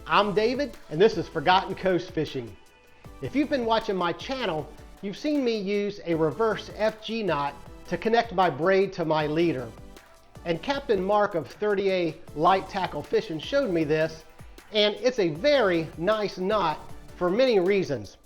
I'm David, and this is Forgotten Coast Fishing. If you've been watching my channel, you've seen me use a reverse FG knot to connect my braid to my leader. And Captain Mark of 30A Light Tackle Fishing showed me this, and it's a very nice knot for many reasons.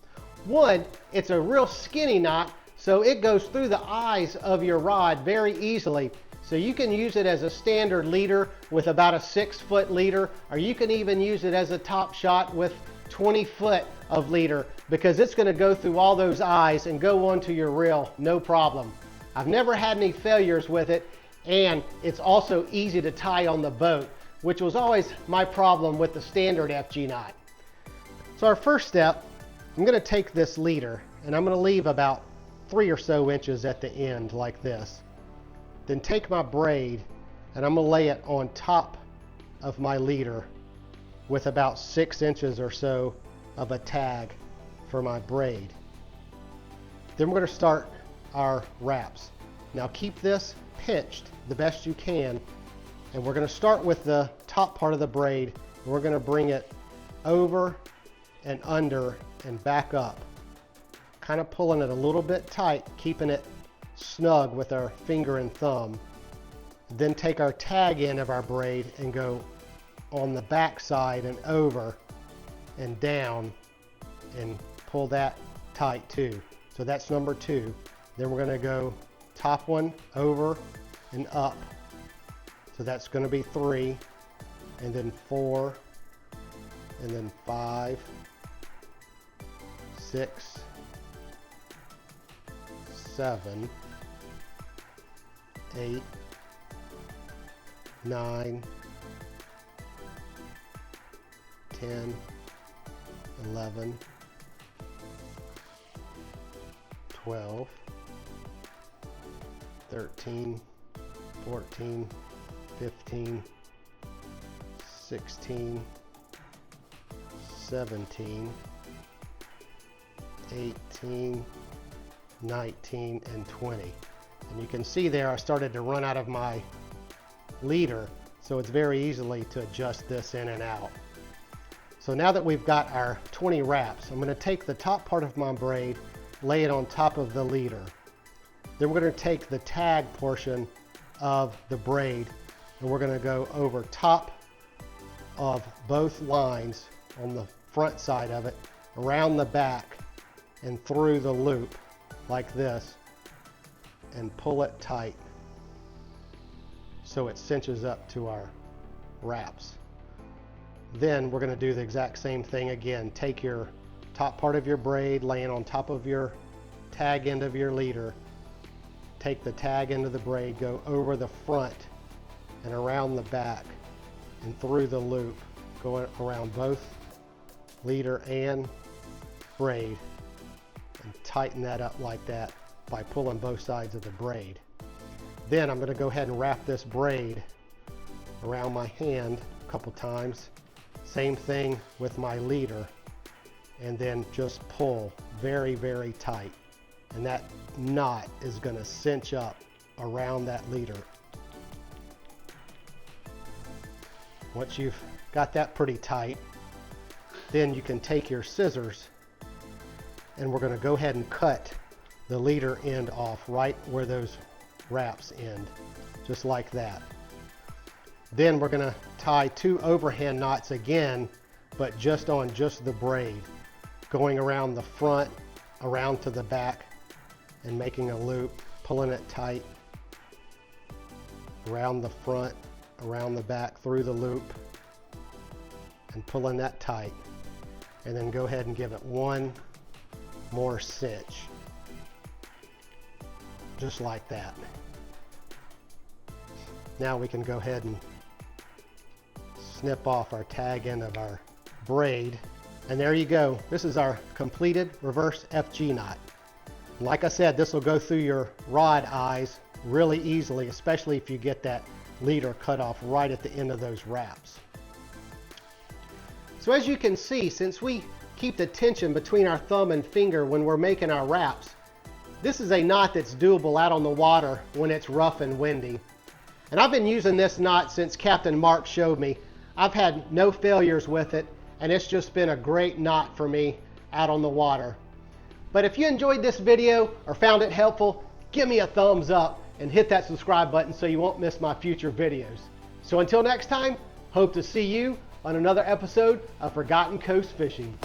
One, it's a real skinny knot, so it goes through the eyes of your rod very easily. So you can use it as a standard leader with about a 6-foot leader, or you can even use it as a top shot with 20 foot of leader, because it's going to go through all those eyes and go onto your reel, no problem. I've never had any failures with it, and it's also easy to tie on the boat, which was always my problem with the standard FG knot. So our first step, I'm going to take this leader and I'm going to leave about 3 or so inches at the end like this. Then take my braid and I'm going to lay it on top of my leader with about 6 inches or so of a tag for my braid. Then we're going to start our wraps. Now keep this pitched the best you can, and we're going to start with the top part of the braid, and we're going to bring it over and under and back up, kind of pulling it a little bit tight, keeping it snug with our finger and thumb. Then take our tag end of our braid and go on the back side and over and down and pull that tight too. So that's number 2. Then we're going to go top one over and up. So that's going to be 3, and then 4, and then 5, 6, 7, 8, 9, 10, 11, 12, 13, 14, 15, 16, 17, 18, 19, and 20. And you can see there I started to run out of my leader, so it's very easily to adjust this in and out. So now that we've got our 20 wraps, I'm going to take the top part of my braid, lay it on top of the leader. Then we're going to take the tag portion of the braid and we're going to go over top of both lines on the front side of it, around the back and through the loop like this, and pull it tight so it cinches up to our wraps. Then we're going to do the exact same thing again. Take your top part of your braid, lay it on top of your tag end of your leader, take the tag end of the braid, go over the front and around the back and through the loop, going around both leader and braid, and tighten that up like that by pulling both sides of the braid. Then I'm going to go ahead and wrap this braid around my hand a couple times. Same thing with my leader, and then just pull very, very tight. And that knot is going to cinch up around that leader. Once you've got that pretty tight, then you can take your scissors and we're going to go ahead and cut the leader end off right where those wraps end, just like that. Then we're going to tie 2 overhand knots again, but just on just the braid, going around the front, around to the back, and making a loop, pulling it tight around the front, around the back, through the loop, and pulling that tight. And then go ahead and give it one more cinch, just like that. Now we can go ahead and snip off our tag end of our braid, and there you go. This is our completed reverse FG knot. Like I said, this will go through your rod eyes really easily, especially if you get that leader cut off right at the end of those wraps. So as you can see, since we keep the tension between our thumb and finger when we're making our wraps, this is a knot that's doable out on the water when it's rough and windy. And I've been using this knot since Captain Mark showed me. I've had no failures with it, and it's just been a great knot for me out on the water. But if you enjoyed this video or found it helpful, give me a thumbs up and hit that subscribe button so you won't miss my future videos. So until next time, hope to see you on another episode of Forgotten Coast Fishing.